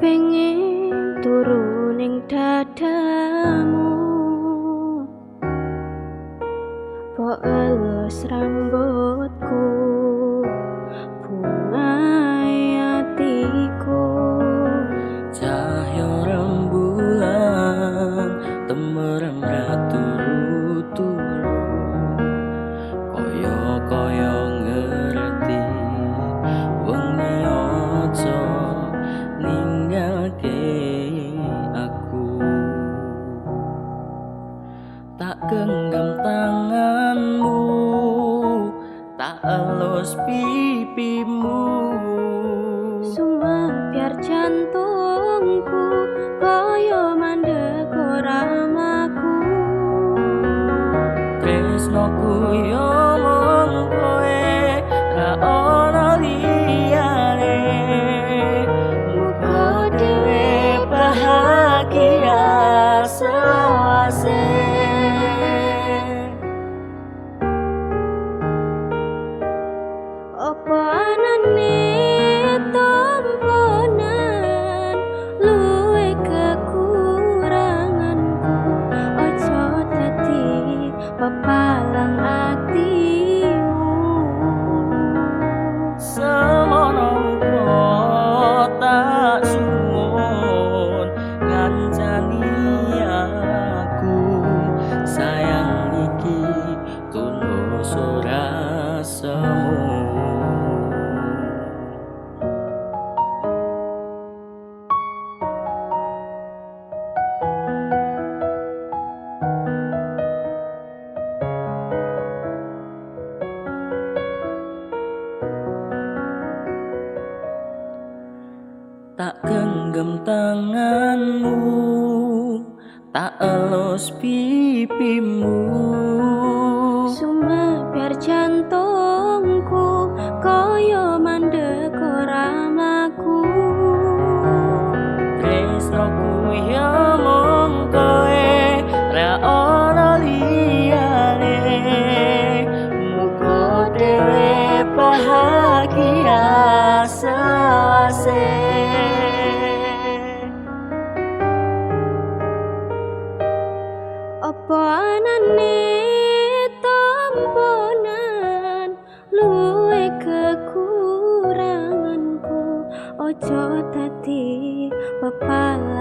Kepengin turu ning dadamu, mbok elus rambutku, bungae atiku. Cahya rembulan temerem raturu-turu, kaya ngerti wengi aja ninggalke aku. Tak genggam tanganmu, tak elus pipimu, Sumebar jantungku kaya mandek ramaku. tresnoku yo mung kowe, ra ono liyane. Muga dhewe bahagia selawase. Apa anane tomponan luwe kekuranganku, ojo dadi pepalang atimu. Semono muga tak sumun ngancani aku, sayang iki tulus ora semu. Tak genggam tanganmu, tak elus pipimu, Sumebar jantungku kaya mandek ramaku. tresnoku ya mung kowe, ra ono liyane. Muga dhewe bahagia selawase. Apa anane tomponan luwe kekuranganku, ojo dadi pepalang